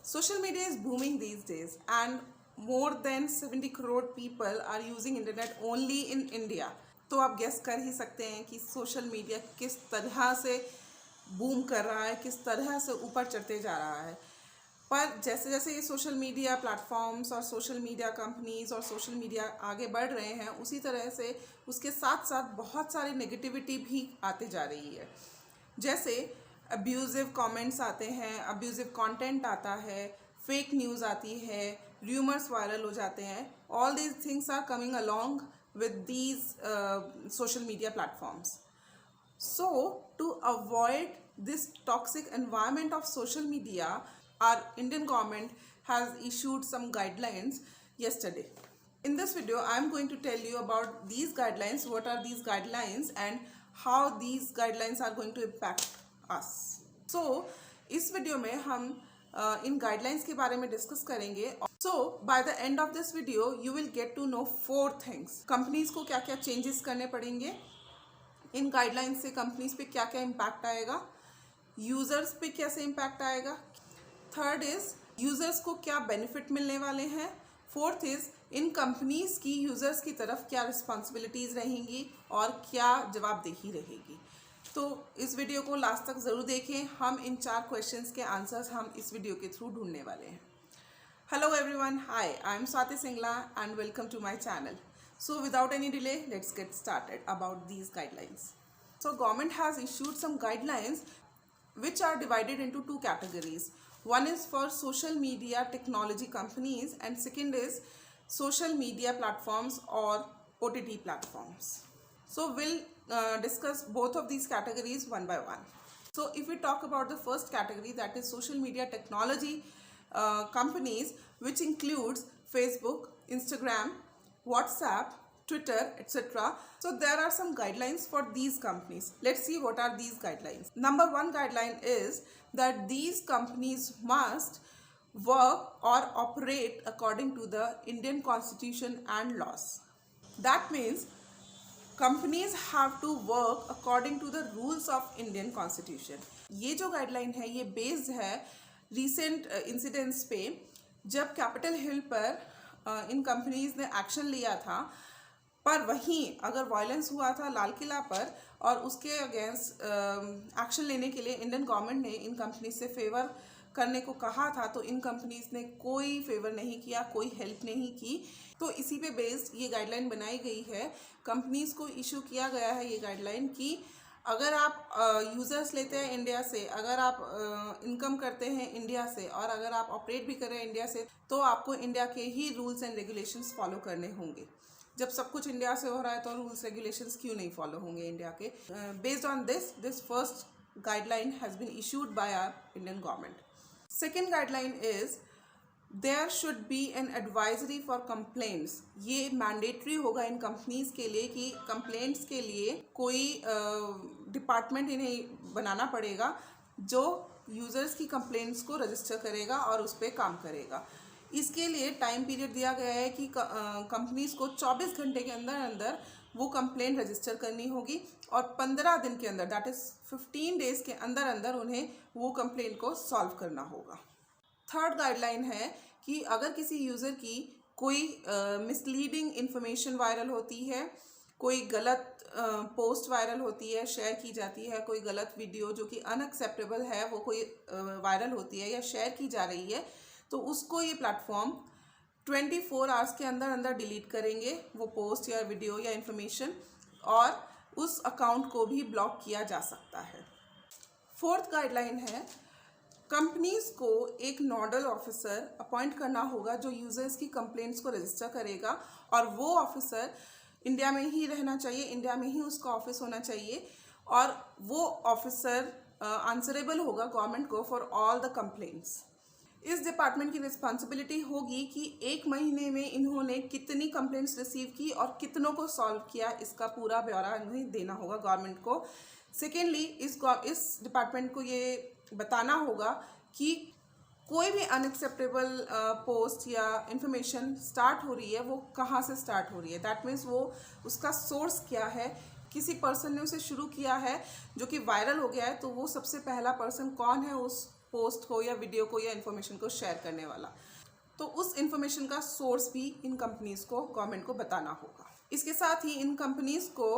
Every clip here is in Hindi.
Social media is booming these days and more than 70 crore people are using internet only in India. तो आप गेस कर ही सकते हैं कि सोशल मीडिया किस तरह से बूम कर रहा है, किस तरह से ऊपर चढ़ते जा रहा है। पर जैसे जैसे ये सोशल मीडिया प्लेटफॉर्म्स और सोशल मीडिया कंपनीज और सोशल मीडिया आगे बढ़ रहे हैं, उसी तरह से उसके साथ साथ बहुत सारी नेगेटिविटी भी आते जा रही है। जैसे अब्यूज़िव कमेंट्स आते हैं, अब्यूज़िव कंटेंट आता है, फेक न्यूज़ आती है, र्यूमर्स वायरल हो जाते हैं। All these things are coming along with these social media platforms. So to avoid this toxic environment of social media, our Indian government has issued some guidelines yesterday. In this video, I am going to tell you about these guidelines, what are these guidelines and how these guidelines are going to impact us. So इस वीडियो में हम इन गाइडलाइंस के बारे में डिस्कस करेंगे। So by the end of this video you will get to know 4 things. Companies को क्या क्या चेंजेस करने पड़ेंगे, इन गाइडलाइंस से कंपनीज पे क्या क्या इम्पैक्ट आएगा, यूजर्स पे कैसे इम्पैक्ट आएगा। थर्ड इज यूजर्स को क्या बेनिफिट मिलने वाले हैं। फोर्थ इज इन कंपनीज की यूजर्स की तरफ क्या रिस्पॉन्सिबिलिटीज रहेंगी और क्या जवाबदेही रहेगी। तो इस वीडियो को लास्ट तक ज़रूर देखें। हम इन 4 क्वेश्चंस के आंसर्स हम इस वीडियो के थ्रू ढूंढने वाले हैं। Hello everyone, hi, I am Swati Singla and welcome to my channel. So without any delay let's get started about these guidelines. So government has issued some guidelines which are divided into 2 categories. One is for social media technology companies and second is social media platforms or OTT platforms. So we'll discuss both of these categories one by one. So if we talk about the first category, that is social media technology companies, which includes Facebook, Instagram, WhatsApp, Twitter, etc. So there are some guidelines for these companies. Let's see what are these guidelines. Number 1 guideline is that these companies must work or operate according to the Indian Constitution and laws. That means companies have to work according to the rules of Indian Constitution. ये जो guideline है ये based है recent incidents पे, जब कैपिटल हिल पर इन कंपनीज ने एक्शन लिया था। पर वहीं अगर वायलेंस हुआ था लाल किला पर और उसके अगेंस्ट एक्शन लेने के लिए इंडियन गवर्नमेंट ने इन कंपनीज से फेवर करने को कहा था, तो इन कंपनीज ने कोई फेवर नहीं किया, कोई हेल्प नहीं की। तो इसी पे बेस्ड ये गाइडलाइन बनाई गई है। कंपनीज को इशू किया गया है ये गाइडलाइन कि अगर आप यूज़र्स लेते हैं इंडिया से, अगर आप इनकम करते हैं इंडिया से और अगर आप ऑपरेट भी कर रहे हैं इंडिया से, तो आपको इंडिया के ही रूल्स एंड रेगुलेशंस फॉलो करने होंगे। जब सब कुछ इंडिया से हो रहा है तो रूल्स रेगुलेशंस क्यों नहीं फॉलो होंगे इंडिया के। Based on this first guideline has been issued by our Indian government. Second guideline is there should be an advisory for complaints. ये मैंडेटरी होगा इन कंपनीज के लिए कि कंप्लेंट्स के लिए कोई डिपार्टमेंट इन्हें बनाना पड़ेगा जो यूज़र्स की कंप्लेंट्स को रजिस्टर करेगा और उस पर काम करेगा। इसके लिए टाइम पीरियड दिया गया है कि कंपनीज को 24 घंटे के अंदर अंदर वो कंप्लेंट रजिस्टर करनी होगी और 15 दिन के अंदर, दैट इज़ 15 डेज़ के अंदर अंदर उन्हें वो कंप्लेंट को सॉल्व करना होगा। थर्ड गाइडलाइन है कि अगर किसी यूज़र की कोई मिसलीडिंग इंफॉर्मेशन वायरल होती है, कोई गलत पोस्ट वायरल होती है, शेयर की जाती है, कोई गलत वीडियो जो कि अनएक्सेप्टेबल है वो कोई वायरल होती है या शेयर की जा रही है, तो उसको ये प्लेटफॉर्म 24 आवर्स के अंदर अंदर डिलीट करेंगे वो पोस्ट या वीडियो या इन्फॉर्मेशन, और उस अकाउंट को भी ब्लॉक किया जा सकता है। फोर्थ गाइडलाइन है कंपनीज को एक नोडल ऑफिसर अपॉइंट करना होगा जो यूजर्स की कंप्लेंट्स को रजिस्टर करेगा, और वो ऑफिसर इंडिया में ही रहना चाहिए, इंडिया में ही उसका ऑफिस होना चाहिए, और वो ऑफिसर आंसरेबल होगा गवर्नमेंट को फॉर ऑल द कंप्लेंट्स। इस डिपार्टमेंट की रिस्पॉन्सिबिलिटी होगी कि 1 महीने में इन्होंने कितनी कंप्लेंट्स रिसीव की और कितनों को सॉल्व किया, इसका पूरा ब्यौरा इन्हें देना होगा गवर्नमेंट को। सेकेंडली इस डिपार्टमेंट को ये बताना होगा कि कोई भी अनएक्सेप्टेबल पोस्ट या इंफॉर्मेशन स्टार्ट हो रही है वो कहाँ से स्टार्ट हो रही है, दैट मीन्स वो उसका सोर्स क्या है, किसी पर्सन ने उसे शुरू किया है जो कि वायरल हो गया है, तो वो सबसे पहला पर्सन कौन है उस पोस्ट को या वीडियो को या इन्फॉर्मेशन को शेयर करने वाला। तो उस इन्फॉर्मेशन का सोर्स भी इन कंपनीज़ को, गवर्नमेंट को बताना होगा। इसके साथ ही इन कंपनीज़ को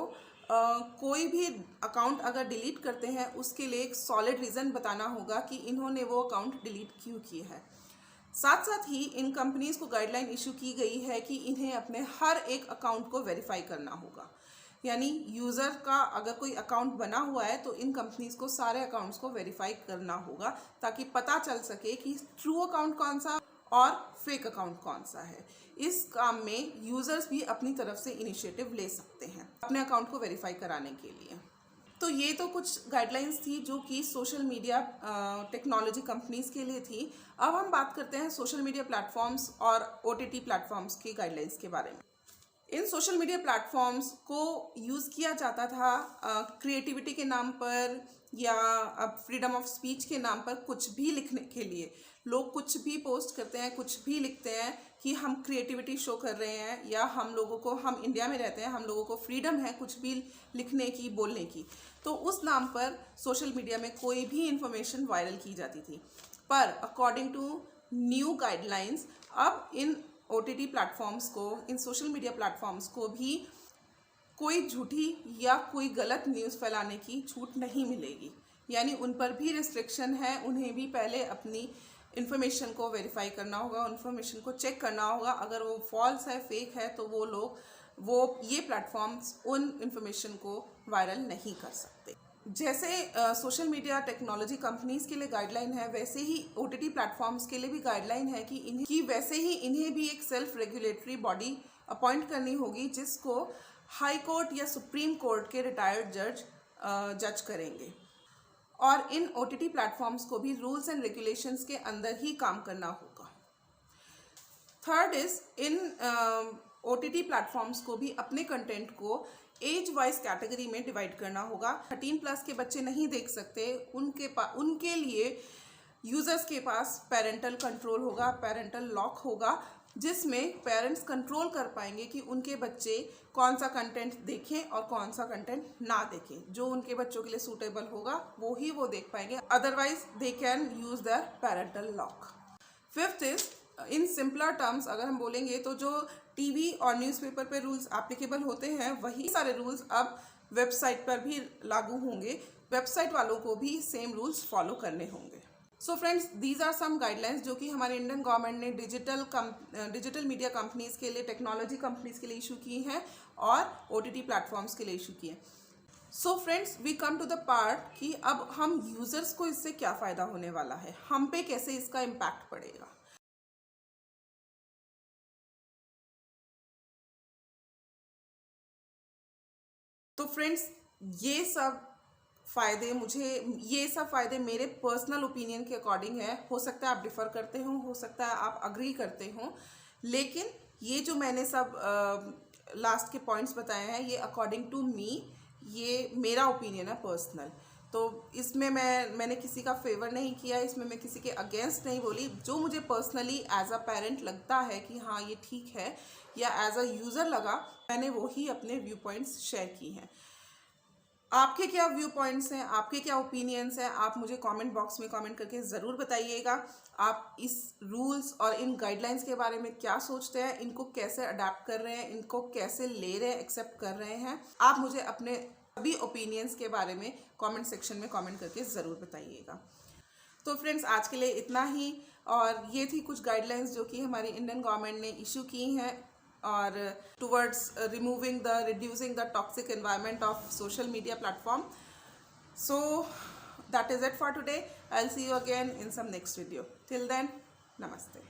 कोई भी अकाउंट अगर डिलीट करते हैं उसके लिए एक सॉलिड रीज़न बताना होगा कि इन्होंने वो अकाउंट डिलीट क्यों किए हैं। साथ साथ ही इन कंपनीज़ को गाइडलाइन इशू की गई है कि इन्हें अपने हर एक अकाउंट को वेरीफाई करना होगा। यानी यूज़र का अगर कोई अकाउंट बना हुआ है तो इन कंपनीज़ को सारे अकाउंट्स को वेरीफाई करना होगा ताकि पता चल सके कि ट्रू अकाउंट कौन सा और फेक अकाउंट कौन सा है। इस काम में यूज़र्स भी अपनी तरफ से इनिशिएटिव ले सकते हैं अपने अकाउंट को वेरीफाई कराने के लिए। तो ये तो कुछ गाइडलाइंस थी जो कि सोशल मीडिया टेक्नोलॉजी कंपनीज़ के लिए थी। अब हम बात करते हैं सोशल मीडिया प्लेटफॉर्म्स और OTT प्लेटफॉर्म्स की गाइडलाइंस के बारे में। इन सोशल मीडिया प्लेटफॉर्म्स को यूज़ किया जाता था क्रिएटिविटी के नाम पर या फ्रीडम ऑफ स्पीच के नाम पर कुछ भी लिखने के लिए। लोग कुछ भी पोस्ट करते हैं, कुछ भी लिखते हैं कि हम क्रिएटिविटी शो कर रहे हैं या हम इंडिया में रहते हैं, हम लोगों को फ्रीडम है कुछ भी लिखने की, बोलने की। तो उस नाम पर सोशल मीडिया में कोई भी इंफॉर्मेशन वायरल की जाती थी। पर अकॉर्डिंग टू न्यू गाइडलाइंस अब इन OTT प्लेटफॉर्म्स को, इन सोशल मीडिया प्लेटफॉर्म्स को भी कोई झूठी या कोई गलत न्यूज़ फैलाने की छूट नहीं मिलेगी। यानी उन पर भी रिस्ट्रिक्शन है, उन्हें भी पहले अपनी इन्फॉर्मेशन को वेरीफाई करना होगा, इन्फॉर्मेशन को चेक करना होगा। अगर वो फॉल्स है, फेक है, तो ये प्लेटफॉर्म्स उन इन्फॉर्मेशन को वायरल नहीं कर सकते। जैसे सोशल मीडिया टेक्नोलॉजी कंपनीज़ के लिए गाइडलाइन है, वैसे ही OTT प्लेटफॉर्म्स के लिए भी गाइडलाइन है कि वैसे ही इन्हें भी एक सेल्फ रेगुलेटरी बॉडी अपॉइंट करनी होगी जिसको हाई कोर्ट या सुप्रीम कोर्ट के रिटायर्ड जज करेंगे। और इन OTT प्लेटफॉर्म्स को भी रूल्स एंड रेगुलेशंस के अंदर ही काम करना होगा। Third is in OTT platforms को भी अपने कंटेंट को एज वाइज कैटेगरी में डिवाइड करना होगा। 13+ के बच्चे नहीं देख सकते, उनके लिए यूज़र्स के पास पेरेंटल कंट्रोल होगा, पेरेंटल लॉक होगा, जिसमें पेरेंट्स कंट्रोल कर पाएंगे कि उनके बच्चे कौन सा कंटेंट देखें और कौन सा कंटेंट ना देखें। जो उनके बच्चों के लिए सूटेबल होगा वो देख पाएंगे, otherwise they can use their parental lock. Fifth is in simpler terms अगर हम बोलेंगे तो जो टीवी और न्यूज़पेपर पे रूल्स एप्लीकेबल होते हैं वही सारे रूल्स अब वेबसाइट पर भी लागू होंगे। वेबसाइट वालों को भी सेम रूल्स फॉलो करने होंगे। So friends, these are some guidelines जो कि हमारे इंडियन गवर्नमेंट ने डिजिटल मीडिया कंपनीज़ के लिए, टेक्नोलॉजी कंपनीज़ के लिए इशू की हैं और OTT प्लेटफॉर्म्स के लिए इशू की हैं। So friends, we come to the part कि अब हम यूज़र्स को इससे क्या फ़ायदा होने वाला है, हम पे कैसे इसका इम्पैक्ट पड़ेगा। तो फ्रेंड्स, ये सब फ़ायदे मेरे पर्सनल ओपिनियन के अकॉर्डिंग है। हो सकता है आप डिफ़र करते हो सकता है आप अग्री करते हो, लेकिन ये जो मैंने सब लास्ट के पॉइंट्स बताए हैं ये अकॉर्डिंग टू मी, ये मेरा ओपिनियन है पर्सनल। तो इसमें मैंने किसी का फेवर नहीं किया, इसमें मैं किसी के अगेंस्ट नहीं बोली। जो मुझे पर्सनली एज अ पेरेंट लगता है कि हाँ ये ठीक है, या एज अ यूज़र लगा, मैंने वो ही अपने व्यू पॉइंट्स शेयर की हैं। आपके क्या व्यू पॉइंट्स हैं, आपके क्या ओपिनियंस हैं, आप मुझे कमेंट बॉक्स में कमेंट करके ज़रूर बताइएगा। आप इस रूल्स और इन गाइडलाइंस के बारे में क्या सोचते हैं, इनको कैसे अडेप्ट कर रहे हैं, इनको कैसे ले रहे हैं, एक्सेप्ट कर रहे हैं। आप मुझे अपने सभी ओपिनियंस के बारे में कमेंट सेक्शन में कमेंट करके ज़रूर बताइएगा। तो फ्रेंड्स, आज के लिए इतना ही, और ये थी कुछ गाइडलाइंस जो कि हमारी इंडियन गवर्नमेंट ने इशू की हैं और towards reducing the toxic environment of social media platform. So that is it for today. I'll see you again in some next video. Till then, namaste.